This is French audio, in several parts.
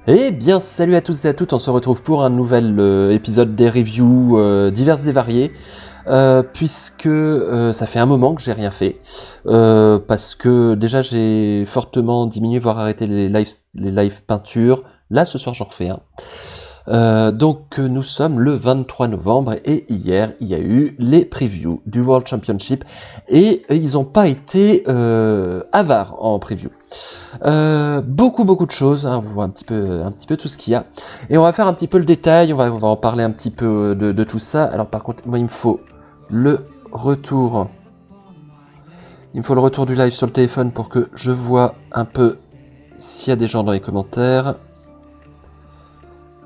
Eh bien, salut à tous et à toutes, on se retrouve pour un nouvel épisode des reviews diverses et variées, puisque ça fait un moment que j'ai rien fait, parce que déjà j'ai fortement diminué, voire arrêté les lives peinture. Là, ce soir, j'en refais un. Donc nous sommes le 23 novembre et hier il y a eu les previews du World Championship et ils n'ont pas été avares en preview. Beaucoup de choses, hein, on voit un petit peu tout ce qu'il y a. Et on va faire un petit peu le détail, on va en parler un petit peu de tout ça. Alors par contre, moi il me faut le retour. Il me faut le retour du live sur le téléphone pour que je vois un peu s'il y a des gens dans les commentaires.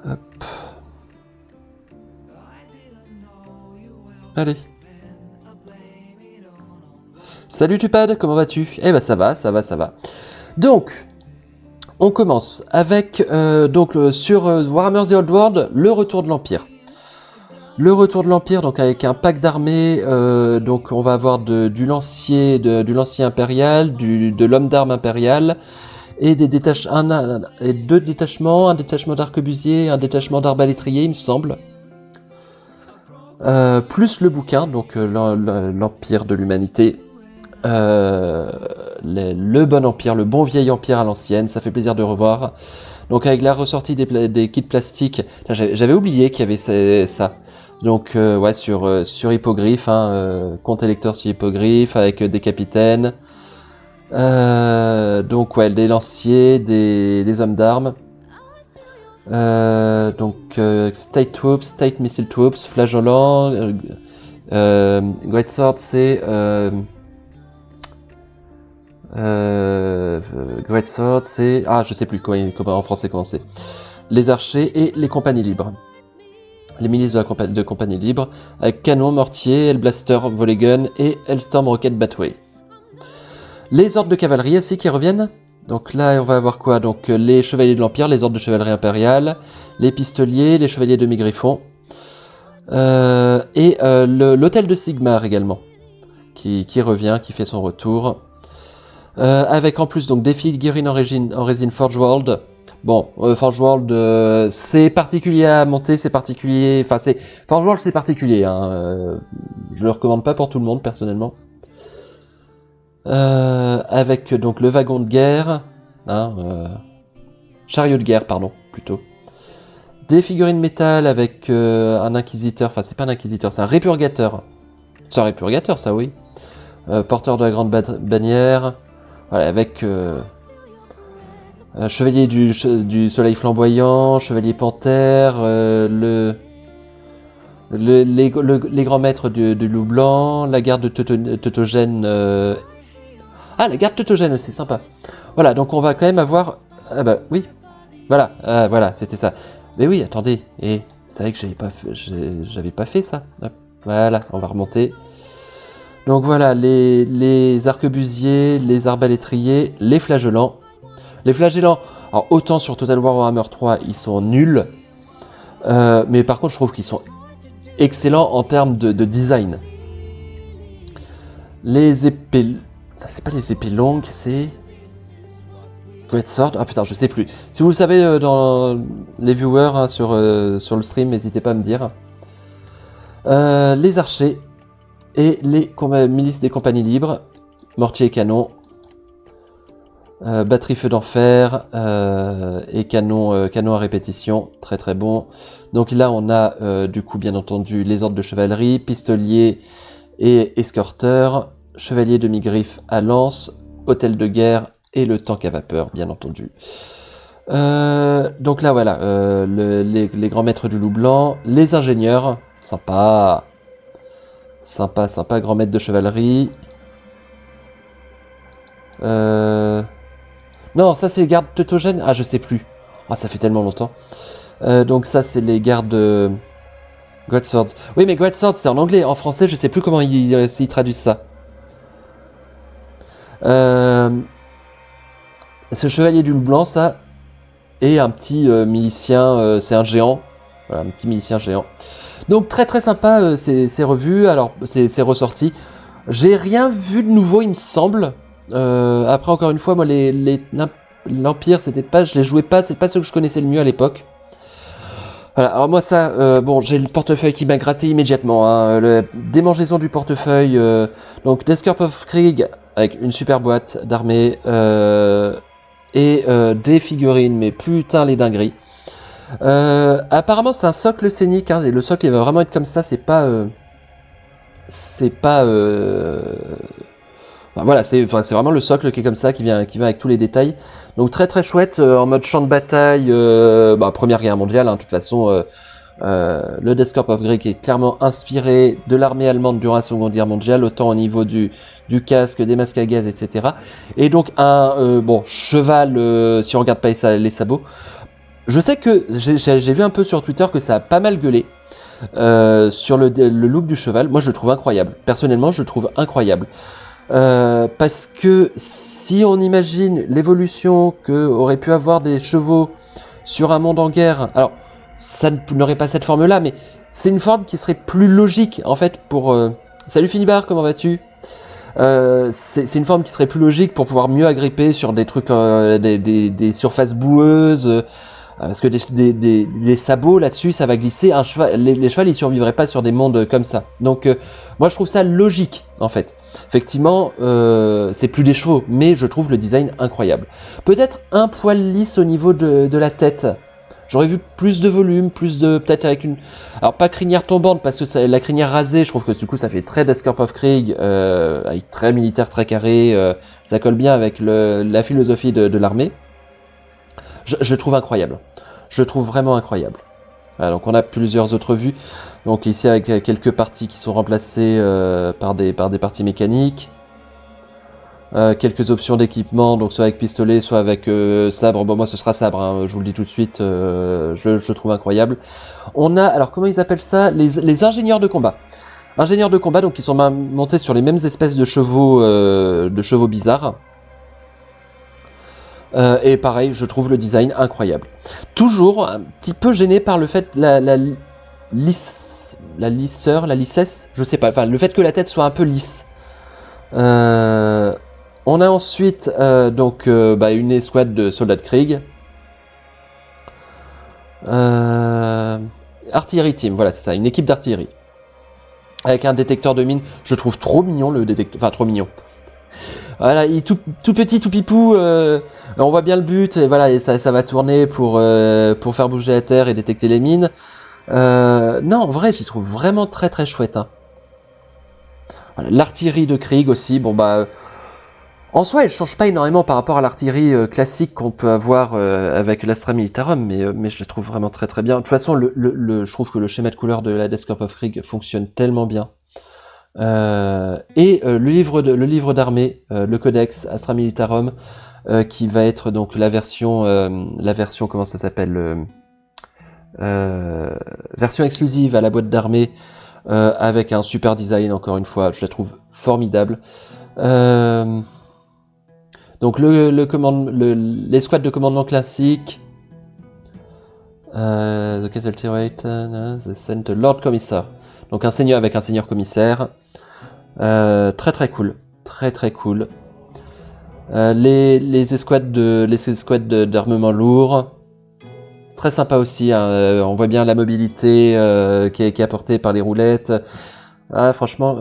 Hop. Allez. Salut Tupad, comment vas-tu? Eh ben ça va. Donc, on commence avec sur Warhammer The Old World, le retour de l'Empire. Le retour de l'Empire, donc avec un pack d'armées, donc on va avoir du lancier impérial, de l'homme d'armes impérial, et deux détachements, un détachement d'arquebusiers, un détachement d'arbalétriers, il me semble. Plus le bouquin, donc l'Empire de l'humanité. Le bon empire, le bon vieil empire à l'ancienne, ça fait plaisir de revoir. Donc avec la ressortie des kits plastiques, j'avais oublié qu'il y avait ça. Donc ouais, sur hippogriffe, compte électeur sur hippogriffe avec des capitaines. Donc ouais, des lanciers, des hommes d'armes. State Troops, State Missile Troops, flageolants. Great Sword, c'est Great Sword, c'est je sais plus comment en français comment c'est. Les archers et les compagnies libres. Les milices de compagnie libre, avec canon, mortier, Hellblaster, volley gun et Hellstorm Rocket Battery. Les ordres de cavalerie aussi qui reviennent. Donc là, on va avoir quoi? Donc les chevaliers de l'Empire, les ordres de chevalerie impériale, les pistoliers, les chevaliers demi-griffons, et l'hôtel de Sigmar également, qui revient, qui fait son retour. Avec en plus donc des figurines en résine Forge World. Bon, Forge World, c'est particulier à monter, c'est particulier. Enfin, Forge World, c'est particulier. Je le recommande pas pour tout le monde personnellement. Avec donc le wagon de guerre, chariot de guerre, pardon, plutôt. Des figurines métal avec un inquisiteur. Enfin, c'est pas un inquisiteur, c'est un répurgateur. C'est un répurgateur, ça, oui. Porteur de la grande bannière. Voilà, avec chevalier du soleil flamboyant, chevalier panthère, les grands maîtres du loup blanc, la garde teutogène. La garde teutogène aussi, sympa. Voilà, donc on va quand même avoir. Ah bah oui, voilà, voilà, c'était ça. Mais oui, attendez, c'est vrai que j'avais pas fait ça. Hop, voilà, on va remonter. Donc voilà, les arquebusiers, les arbalétriers, les flagellants. Les flagellants, alors autant sur Total War Warhammer 3, ils sont nuls, mais par contre je trouve qu'ils sont excellents en termes de design. Les épées... C'est pas les épées longues, c'est... Great Sword? Ah putain, je sais plus. Si vous le savez dans les viewers sur le stream, n'hésitez pas à me dire. Les archers et les milices des compagnies libres, mortier et canon, batterie feu d'enfer et canon à répétition, très très bon. Donc là on a du coup bien entendu les ordres de chevalerie, pistoliers et escorteurs, chevalier demi-griffe à lance, hôtel de guerre et le tank à vapeur bien entendu. Donc là voilà, les grands maîtres du loup blanc, les ingénieurs, sympa, grand maître de chevalerie. Non, ça c'est les gardes teutogènes. Ah, je sais plus. Ça fait tellement longtemps. Donc ça c'est les gardes Great Swords. Oui, mais Great Swords c'est en anglais. En français, je sais plus comment ils traduisent ça. Ce chevalier du loup blanc, ça, et un petit milicien, c'est un géant. Voilà, un petit milicien géant. Donc très très sympa ces revues. Alors c'est ressorti. J'ai rien vu de nouveau, il me semble. Après encore une fois, moi l'Empire, c'était pas, je les jouais pas, c'est pas ceux que je connaissais le mieux à l'époque. Voilà, alors moi ça, bon, j'ai le portefeuille qui m'a gratté immédiatement, hein, le démangeaison du portefeuille, donc Deathcorp of Krieg, avec une super boîte d'armée, et des figurines, mais putain les dingueries. Apparemment c'est un socle scénique, hein, et le socle il va vraiment être comme ça, c'est pas... Enfin, voilà, c'est vraiment le socle qui est comme ça, qui vient avec tous les détails. Donc très très chouette, en mode champ de bataille, Première Guerre mondiale, hein, de toute façon, le Deathcorp of Krieg est clairement inspiré de l'armée allemande durant la Seconde Guerre mondiale, autant au niveau du casque, des masques à gaz, etc. Et donc un cheval, si on regarde pas les sabots. Je sais que j'ai vu un peu sur Twitter que ça a pas mal gueulé sur le look du cheval. Moi je le trouve incroyable. Personnellement je le trouve incroyable. Parce que si on imagine l'évolution que auraient pu avoir des chevaux sur un monde en guerre, alors ça n'aurait pas cette forme-là, mais c'est une forme qui serait plus logique en fait pour. Salut Finibar, comment vas-tu? C'est une forme qui serait plus logique pour pouvoir mieux agripper sur des trucs, des surfaces boueuses. Parce que les sabots là-dessus, ça va glisser. Les chevaux, ils survivraient pas sur des mondes comme ça. Donc, moi, je trouve ça logique, en fait. Effectivement, c'est plus des chevaux, mais je trouve le design incroyable. Peut-être un poil lisse au niveau de la tête. J'aurais vu plus de volume, peut-être avec une... Alors, pas crinière tombante, parce que la crinière rasée, je trouve que du coup, ça fait très Deathcorp of Krieg, avec très militaire, très carré. Ça colle bien avec la philosophie de l'armée. Je trouve incroyable. Je trouve vraiment incroyable. Voilà, donc on a plusieurs autres vues. Donc ici avec quelques parties qui sont remplacées par des parties mécaniques. Quelques options d'équipement, donc soit avec pistolet, soit avec sabre. Bon moi ce sera sabre, hein, je vous le dis tout de suite. Je trouve incroyable. On a, alors comment ils appellent ça, les ingénieurs de combat. Ingénieurs de combat, donc qui sont montés sur les mêmes espèces de chevaux bizarres. Et pareil, je trouve le design incroyable. Toujours un petit peu gêné par le fait la lissesse, je sais pas, enfin le fait que la tête soit un peu lisse. On a ensuite une escouade de soldats de Krieg. Artillerie team, voilà c'est ça, une équipe d'artillerie. Avec un détecteur de mine, je trouve trop mignon le détecteur, enfin trop mignon. Voilà, il est tout petit, tout pipou, on voit bien le but, et voilà, et ça va tourner pour faire bouger la terre et détecter les mines. Non, en vrai, j'y trouve vraiment très très chouette. Hein. Voilà, l'artillerie de Krieg aussi, en soi, elle change pas énormément par rapport à l'artillerie classique qu'on peut avoir avec l'Astra Militarum, mais je la trouve vraiment très très bien. De toute façon, je trouve que le schéma de couleur de la Deathcorp of Krieg fonctionne tellement bien. Le livre d'armée, le Codex Astra Militarum, qui va être donc la version comment ça s'appelle, version exclusive à la boîte d'armée, avec un super design, encore une fois, je la trouve formidable. Donc l'escouade de commandement classique, The Castle Turret, The Center Lord Commissar. Donc un seigneur avec un seigneur commissaire. Très très cool. Très très cool. Les escouades d'armement lourd. C'est très sympa aussi. Hein. On voit bien la mobilité qui est apportée par les roulettes. Ah, franchement,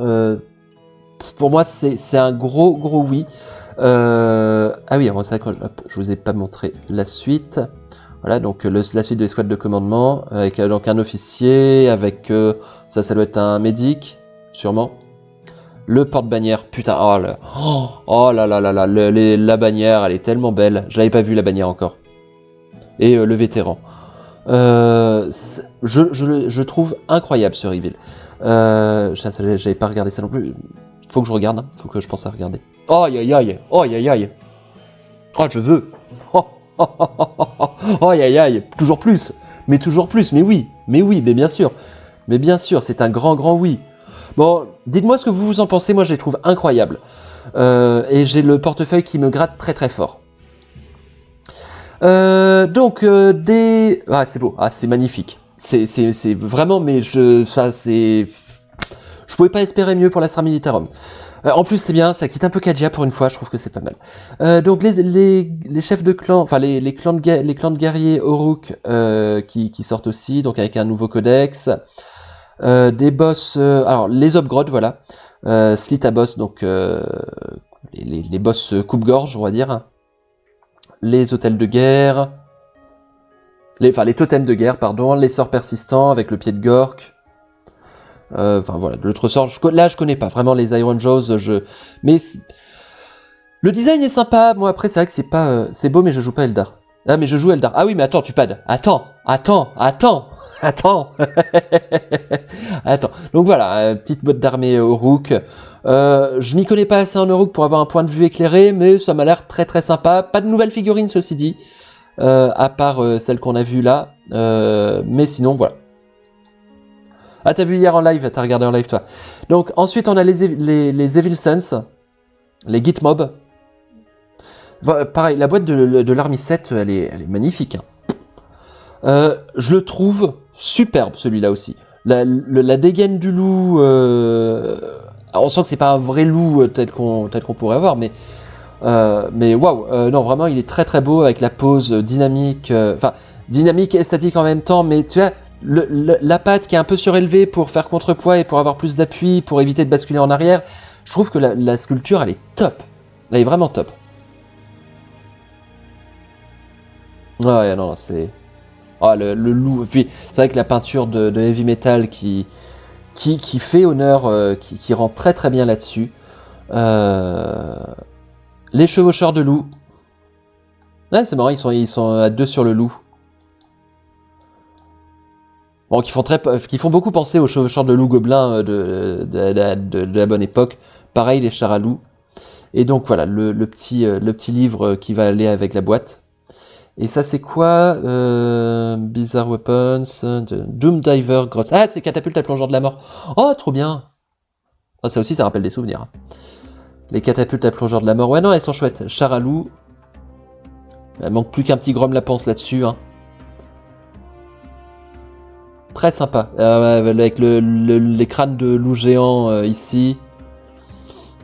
pour moi, c'est un gros oui. Ah oui, alors ça, je vous ai pas montré la suite. Voilà, donc la suite de l'escouade de commandement, avec donc un officier, avec ça doit être un médic, sûrement. Le porte-bannière, putain, oh là là là là, la bannière, elle est tellement belle. Je l'avais pas vu la bannière encore. Et le vétéran. Je trouve incroyable ce reveal. J'avais pas regardé ça non plus. Faut que je regarde, hein. Faut que je pense à regarder. Oh aïe aïe, oh aïe aïe. Oh je veux. Oh aïe aïe, toujours plus, mais oui, mais bien sûr, c'est un grand oui. Bon, dites-moi ce que vous en pensez, moi je les trouve incroyables. Et j'ai le portefeuille qui me gratte très très fort. Ah c'est beau, ah c'est magnifique, c'est vraiment, mais je pouvais pas espérer mieux pour l'Astra Militarum. En plus, c'est bien, ça quitte un peu Kadia pour une fois, je trouve que c'est pas mal. Donc les chefs de clan, enfin les clans de guerriers Oruk qui sortent aussi, donc avec un nouveau codex. Des boss, alors les Obgrod, voilà. Slita boss, donc les boss coupe-gorge, on va dire. Les hôtels de guerre. Les totems de guerre, pardon. Les sorts persistants avec le pied de Gork. Enfin voilà, l'autre sort, là je connais pas vraiment les Iron Jaws, mais le design est sympa. Moi après c'est vrai que c'est pas, c'est beau mais je joue pas Eldar. Ah mais je joue Eldar. Ah oui mais attends, tu pad. Attends. Attends. Donc voilà, petite botte d'armée Oruk. Je m'y connais pas assez en Oruk pour avoir un point de vue éclairé, mais ça m'a l'air très très sympa. Pas de nouvelles figurines ceci dit, à part celle qu'on a vue là. Mais sinon voilà. Ah, t'as vu hier en live, t'as regardé en live toi. Donc ensuite on a les Evil Sons, les Gitmob. Pareil, la boîte de l'Army 7, elle est magnifique. Hein. Je le trouve superbe celui-là aussi. La dégaine du loup, on sent que c'est pas un vrai loup tel qu'on pourrait avoir, mais waouh, non vraiment il est très très beau avec la pose dynamique, dynamique et statique en même temps, mais tu vois. La patte qui est un peu surélevée pour faire contrepoids et pour avoir plus d'appui, pour éviter de basculer en arrière, je trouve que la sculpture, elle est top. Elle est vraiment top. Ouais, non, c'est... Oh, le loup. Et puis, c'est vrai que la peinture de Heavy Metal qui fait honneur, qui rend très très bien là-dessus. Les chevaucheurs de loup. Ouais, c'est marrant, ils sont à deux sur le loup. Bon, qui font beaucoup penser aux chevaucheurs de loup gobelins de la bonne époque. Pareil, les chars à loup. Et donc voilà, le petit livre qui va aller avec la boîte. Et ça, c'est quoi Bizarre Weapons, Doom Diver, Grots. Ah, c'est Catapulte à plongeur de la mort. Oh, trop bien. Ah, ça aussi, ça rappelle des souvenirs. Les catapultes à plongeur de la mort. Ouais, non, elles sont chouettes. Char à loup. Il manque plus qu'un petit Grom la panse là-dessus. Hein. Très sympa, avec les crânes de loups géants ici.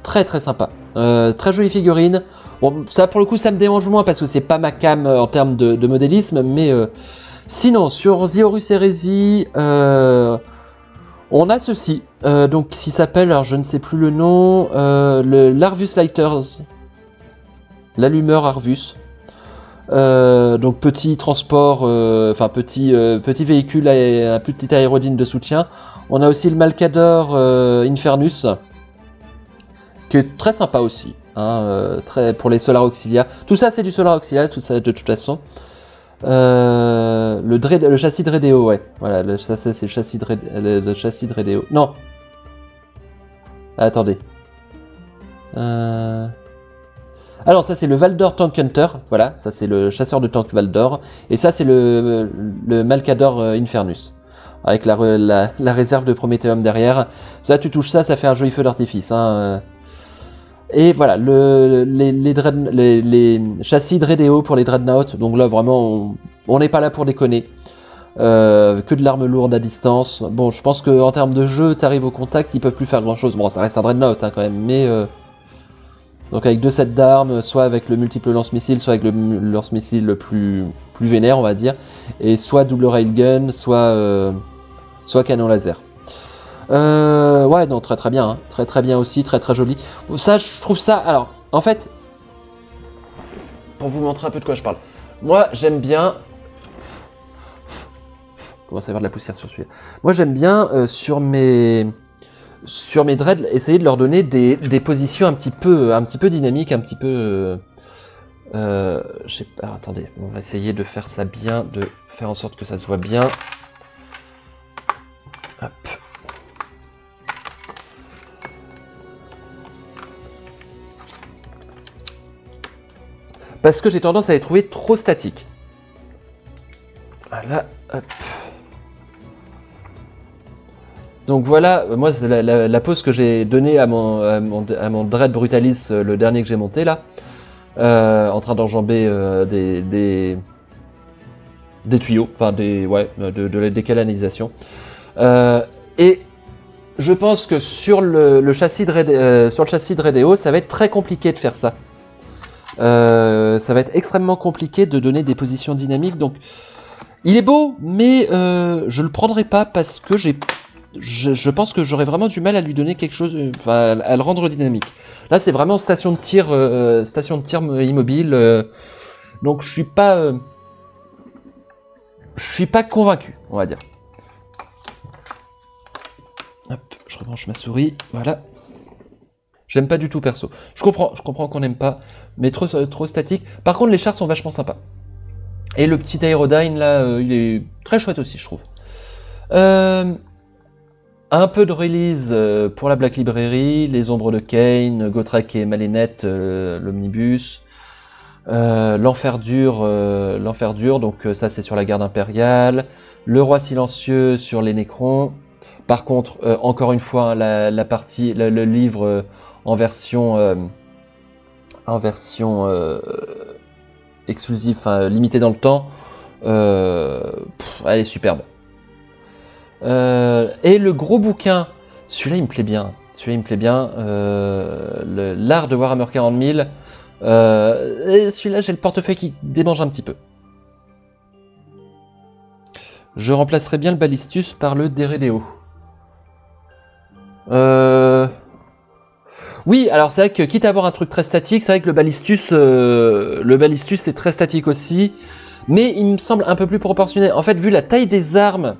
Très très sympa. Très jolie figurine. Bon, ça pour le coup ça me dérange moins parce que c'est pas ma cam en termes de modélisme, mais sinon sur The Horus Heresy, on a ceci, donc qui s'appelle, alors je ne sais plus le nom, le l'Arvus Lighters, l'allumeur Arvus. Donc petit transport, petit véhicule à petite aérodyne de soutien. On a aussi le Malcador Infernus, qui est très sympa aussi, hein, très pour les Solar Auxilia. Tout ça c'est du Solar Auxilia, tout ça de toute façon. Le châssis de Redeo, ouais. Voilà, ça c'est le châssis de Redeo. Non. Attendez. Alors ça c'est le Valdor Tank Hunter, voilà, ça c'est le chasseur de tank Valdor, et ça c'est le Malcador Infernus, avec la réserve de Prométhéum derrière. Ça tu touches ça, ça fait un joli feu d'artifice. Hein. Et voilà, les châssis de Redeo pour les Dreadnought, donc là vraiment on n'est pas là pour déconner. Que de l'arme lourde à distance. Bon, je pense qu'en termes de jeu, t'arrives au contact, ils peuvent plus faire grand chose. Bon, ça reste un Dreadnought hein, quand même, mais... Donc avec 2 sets d'armes, soit avec le multiple lance-missile, soit avec le lance-missile le plus vénère, on va dire, et soit double railgun, soit canon laser. Ouais, non, très très bien, hein. Très très bien aussi, très très joli. Ça, je trouve ça... Alors, en fait, pour vous montrer un peu de quoi je parle, moi j'aime bien... Comment ça va avoir de la poussière sur celui-là. Moi j'aime bien sur mes dreads, essayer de leur donner des positions un petit peu dynamiques, un petit peu... je sais pas, alors, attendez, on va essayer de faire ça bien, de faire en sorte que ça se voit bien. Hop. Parce que j'ai tendance à les trouver trop statiques. Voilà, hop. Donc voilà, moi la pose que j'ai donnée à mon Dread Brutalis, le dernier que j'ai monté là, en train d'enjamber des tuyaux, enfin des canalisations. Et je pense que sur le châssis de Redeo, ça va être très compliqué de faire ça. Ça va être extrêmement compliqué de donner des positions dynamiques. Donc, il est beau, mais je le prendrai pas parce que je pense que j'aurais vraiment du mal à lui donner quelque chose, à le rendre dynamique. Là, c'est vraiment station de tir immobile. Donc, je suis pas convaincu, on va dire. Hop, je rebranche ma souris, voilà. J'aime pas du tout perso. Je comprends qu'on n'aime pas, mais trop statique. Par contre, les chars sont vachement sympas. Et le petit Aerodyne là, il est très chouette aussi, je trouve. Un peu de release pour la Black Library, les ombres de Kane, Gotrek et Malénette, l'omnibus. L'enfer dur, donc ça c'est sur la garde impériale. Le roi silencieux sur les Nécrons. Par contre, encore une fois, la partie, le livre en version exclusive, limitée dans le temps, elle est superbe. Et le gros bouquin, celui-là il me plaît bien. L'art de Warhammer 40 000. Et celui-là, j'ai le portefeuille qui démange un petit peu. Je remplacerai bien le Ballistus par le Deredeo. Oui, alors c'est vrai que quitte à avoir un truc très statique, c'est vrai que le Ballistus c'est très statique aussi, mais il me semble un peu plus proportionné. En fait, vu la taille des armes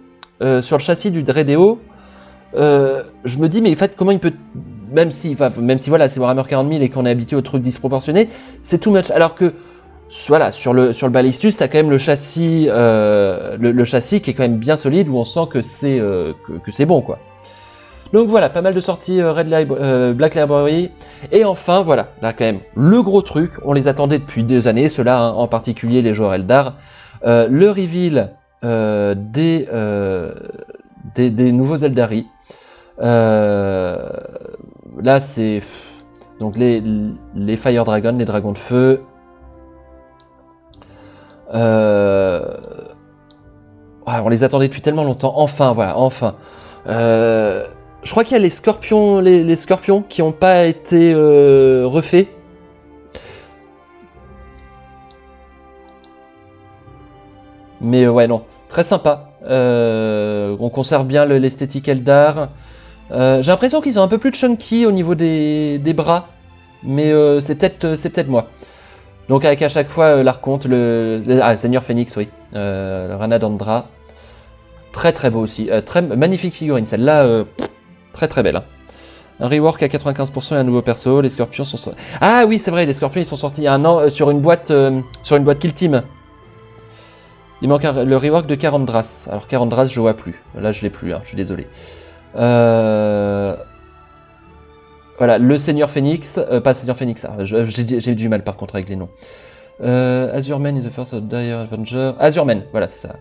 sur le châssis du Deredeo, je me dis, mais en fait, comment il peut... Même si voilà, c'est Warhammer 40 000 et qu'on est habitué aux trucs disproportionnés, c'est too much. Alors que, voilà, sur le Ballistus, t'as quand même le châssis, le châssis qui est quand même bien solide, où on sent que c'est bon, quoi. Donc voilà, pas mal de sorties Black Library. Et enfin, voilà, là quand même, le gros truc, on les attendait depuis des années, ceux-là, hein, en particulier les joueurs Eldar. Le reveal des nouveaux Eldari. Là, c'est donc les Fire Dragons, les dragons de feu. On les attendait depuis tellement longtemps. Enfin, voilà, enfin. Je crois qu'il y a les scorpions, les scorpions qui n'ont pas été refaits. Mais ouais, non, très sympa. On conserve bien l'esthétique Eldar. J'ai l'impression qu'ils ont un peu plus de chunky au niveau des bras, mais c'est peut-être moi. Donc avec à chaque fois l'archonte, le Seigneur Phoenix, oui, le Rana Dandra, très très beau aussi, très magnifique figurine, celle-là, très très belle. Hein. Un rework à 95% et un nouveau perso, les scorpions sont... Ah oui, c'est vrai, les scorpions ils sont sortis il y a un an sur une boîte Kill Team. Il manque le rework de Karandras. Alors Karandras je vois plus, là je l'ai plus, hein, je suis désolé. Voilà, le Seigneur Phoenix, pas le Seigneur Phoenix, j'ai du mal par contre avec les noms. Azurman is the first Dire Avenger. Azurman, voilà, c'est ça.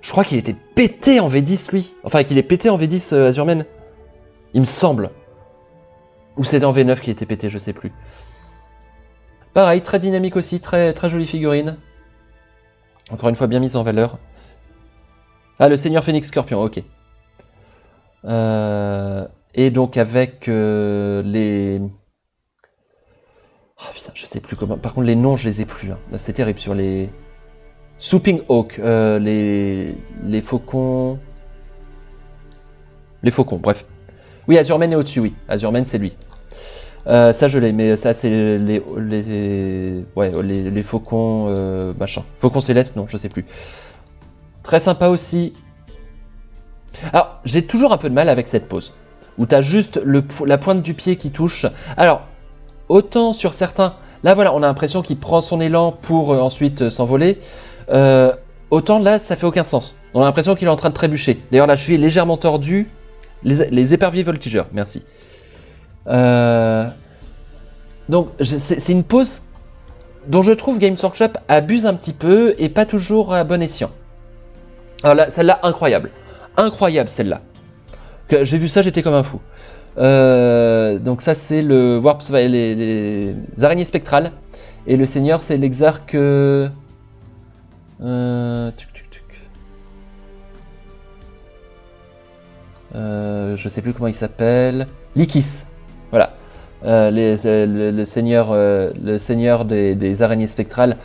Je crois qu'il était pété en V10 lui. Enfin, qu'il est pété en V10 Azurman. Il me semble. Ou c'était en V9 qu'il était pété, je sais plus. Pareil, très dynamique aussi, très, très jolie figurine. Encore une fois, bien mise en valeur. Ah, le Seigneur Phoenix Scorpion, ok. Et donc avec les... Oh putain, je sais plus comment... Par contre, les noms, je les ai plus. Hein. C'est terrible sur les... Swooping Hawk, les faucons... Les faucons, bref. Oui, Azurman est au-dessus, oui. Azurman, c'est lui. Ça, je l'ai, mais ça, c'est les faucons... machin. Faucons célestes, non, je sais plus. Très sympa aussi. Alors, j'ai toujours un peu de mal avec cette pose. Où t'as juste la pointe du pied qui touche. Alors, autant sur certains... Là, voilà, on a l'impression qu'il prend son élan pour ensuite s'envoler. Autant là, ça fait aucun sens. On a l'impression qu'il est en train de trébucher. D'ailleurs, la cheville est légèrement tordue. Les éperviers voltigeurs, merci. Donc, c'est une pose dont je trouve Games Workshop abuse un petit peu et pas toujours à bon escient. Alors là, celle-là, incroyable. Incroyable, celle-là. J'ai vu ça, j'étais comme un fou. Donc ça, c'est le Warp, les araignées spectrales. Et le seigneur, c'est l'exarque... je sais plus comment il s'appelle. Likis. Voilà. Le seigneur des araignées spectrales.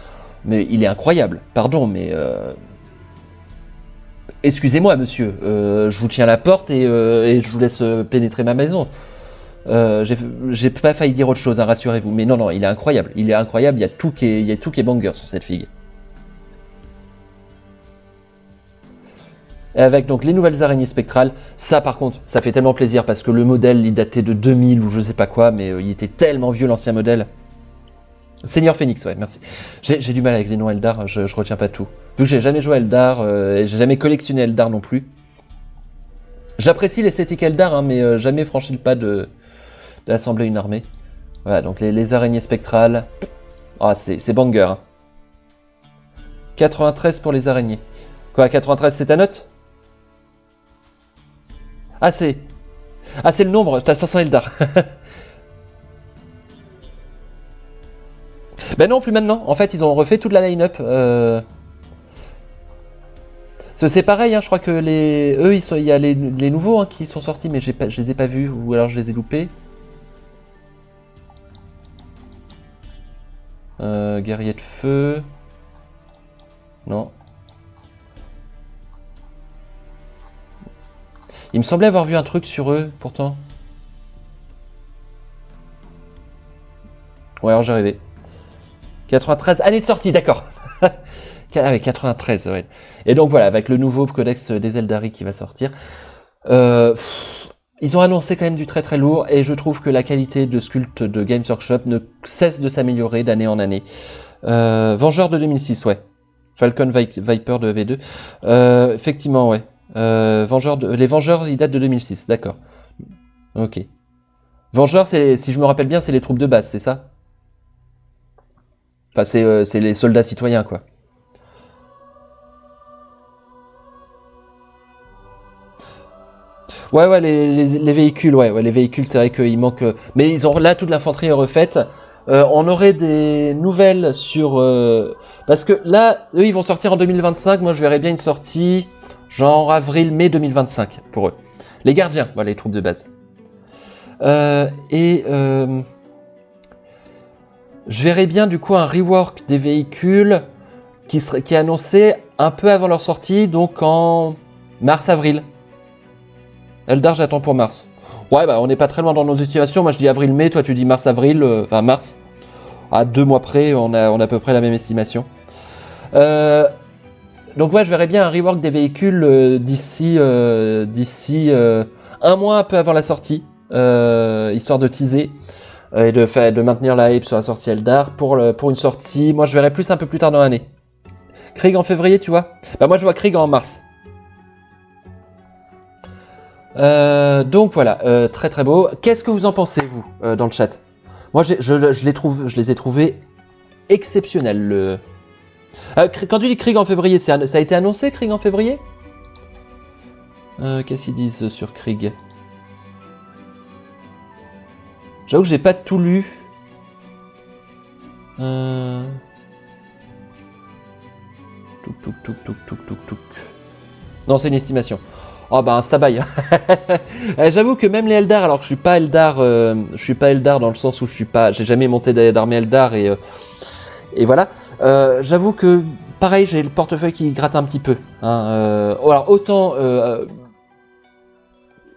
Mais il est incroyable. Pardon, mais... excusez-moi, monsieur. Je vous tiens la porte et je vous laisse pénétrer ma maison. J'ai pas failli dire autre chose, hein, rassurez-vous. Mais non, non, il est incroyable. Il est incroyable. Il y a tout qui est banger sur cette figue. Et avec donc les nouvelles araignées spectrales, ça par contre, ça fait tellement plaisir parce que le modèle il datait de 2000 ou je sais pas quoi, mais il était tellement vieux l'ancien modèle. Seigneur Phoenix, ouais, merci. J'ai du mal avec les noms Eldar, je retiens pas tout. Vu que j'ai jamais joué à Eldar, et j'ai jamais collectionné Eldar non plus. J'apprécie l'esthétique Eldar, hein, mais jamais franchi le pas d'assembler une armée. Voilà, donc les araignées spectrales. Ah, c'est banger. Hein. 93 pour les araignées. Quoi, 93 c'est ta note? Ah, c'est le nombre, t'as 500 Eldar. Ben non, plus maintenant. En fait, ils ont refait toute la line-up. C'est pareil, hein, je crois que eux, il y a les nouveaux hein, qui sont sortis, mais je les ai pas vus, ou alors je les ai loupés. Guerrier de feu. Non. Il me semblait avoir vu un truc sur eux, pourtant. Ouais, alors j'ai rêvé. 93, année de sortie, d'accord. Ah oui, 93, ouais. Et donc voilà, avec le nouveau codex des Eldari qui va sortir. Ils ont annoncé quand même du très très lourd, et je trouve que la qualité de sculpte de Games Workshop ne cesse de s'améliorer d'année en année. Vengeur de 2006, ouais. Falcon Viper de V2. Effectivement, ouais. Les Vengeurs, ils datent de 2006, d'accord. Ok. Vengeurs, si je me rappelle bien, c'est les troupes de base, c'est ça? Enfin, c'est les soldats citoyens, quoi. Ouais, les véhicules, ouais, les véhicules, c'est vrai qu'il manque... mais ils ont là toute l'infanterie est refaite. On aurait des nouvelles sur... parce que là, eux, ils vont sortir en 2025. Moi, je verrais bien une sortie genre avril-mai 2025 pour eux. Les gardiens, voilà, les troupes de base. Je verrais bien du coup un rework des véhicules qui est annoncé un peu avant leur sortie, donc en mars-avril. Eldar, j'attends pour mars. Ouais, bah on n'est pas très loin dans nos estimations. Moi je dis avril-mai, toi tu dis mars-avril, enfin mars. À 2 mois près, on a à peu près la même estimation. Donc ouais, je verrais bien un rework des véhicules d'ici un mois un peu avant la sortie, histoire de teaser et de maintenir la hype sur la sortie Eldar pour une sortie. Moi je verrais plus un peu plus tard dans l'année. Krieg en février, tu vois? Bah moi je vois Krieg en mars. Donc voilà, très très beau. Qu'est-ce que vous en pensez, vous, dans le chat? Moi, je les ai trouvés exceptionnels. Quand tu dis Krieg en février, ça a été annoncé, Krieg en février? Qu'est-ce qu'ils disent sur Krieg? J'avoue que j'ai pas tout lu. Touk. Non, c'est une estimation. Oh bah un stabaille. J'avoue que même les Eldar, alors que je suis pas Eldar dans le sens où j'ai jamais monté d'armée Eldar et voilà. J'avoue que pareil, j'ai le portefeuille qui gratte un petit peu. Hein, alors autant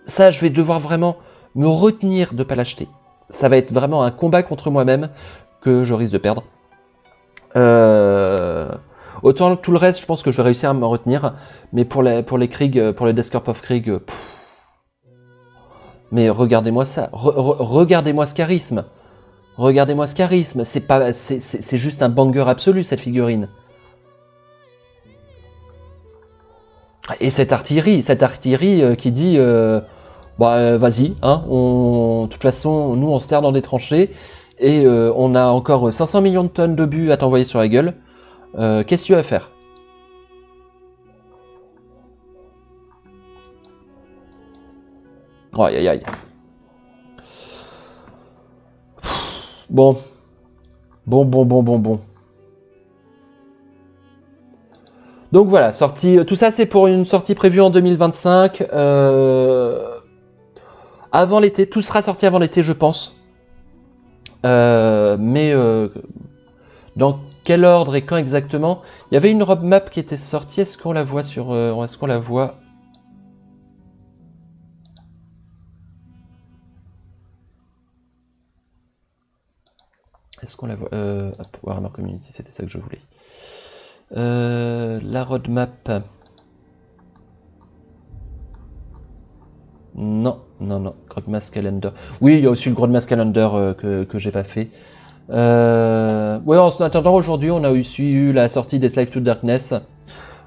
ça, je vais devoir vraiment me retenir de pas l'acheter. Ça va être vraiment un combat contre moi-même que je risque de perdre. Autant tout le reste, je pense que je vais réussir à me retenir, mais pour les Krieg, pour les Death Corps of Krieg, mais regardez-moi ça, regardez-moi ce charisme, regardez-moi ce charisme, c'est juste un banger absolu cette figurine. Et cette artillerie qui dit, vas-y, hein, de toute façon, nous on se terre dans des tranchées et on a encore 500 millions de tonnes d'obus à t'envoyer sur la gueule. Qu'est-ce que tu vas faire? Aïe aïe aïe. Bon. Donc voilà, sortie. Tout ça c'est pour une sortie prévue en 2025. avant l'été, tout sera sorti avant l'été, je pense. Mais dans quel ordre et quand exactement? Il y avait une roadmap qui était sortie, est-ce qu'on la voit sur... est-ce qu'on la voit? Est-ce qu'on la voit? Warhammer Community, c'était ça que je voulais. La roadmap... Non, non, non. Grogmas Calendar. Oui, il y a aussi le Grogmas Calendar que j'ai pas fait. Ouais, en attendant, aujourd'hui, on a aussi eu la sortie des Slave to Darkness.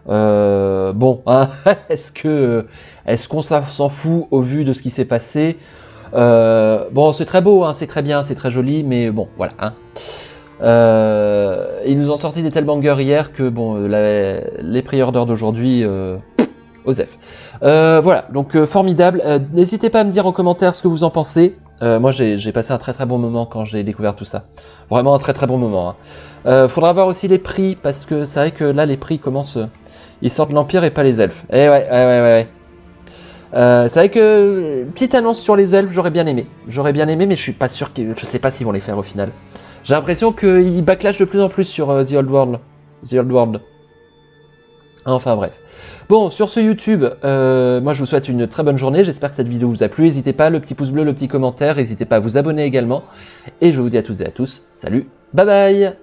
Bon, hein, est-ce qu'on s'en fout au vu de ce qui s'est passé? Bon, c'est très beau, hein, c'est très bien, c'est très joli, mais bon, voilà. Hein. Ils nous ont sorti des tels bangers hier que bon, les pre-orders d'aujourd'hui, Osef. Voilà, donc formidable. N'hésitez pas à me dire en commentaire ce que vous en pensez. Moi, j'ai passé un très très bon moment quand j'ai découvert tout ça. Vraiment un très très bon moment. Hein. Faudra voir aussi les prix, parce que c'est vrai que là, les prix commencent... ils sortent l'Empire et pas les elfes. Eh ouais. C'est vrai que petite annonce sur les elfes, j'aurais bien aimé. J'aurais bien aimé, mais je suis pas sûr je sais pas s'ils vont les faire au final. J'ai l'impression qu'ils backlash de plus en plus sur The Old World. The Old World. Enfin bref. Bon, sur ce YouTube, moi je vous souhaite une très bonne journée. J'espère que cette vidéo vous a plu. N'hésitez pas, le petit pouce bleu, le petit commentaire. N'hésitez pas à vous abonner également. Et je vous dis à toutes et à tous, salut, bye bye.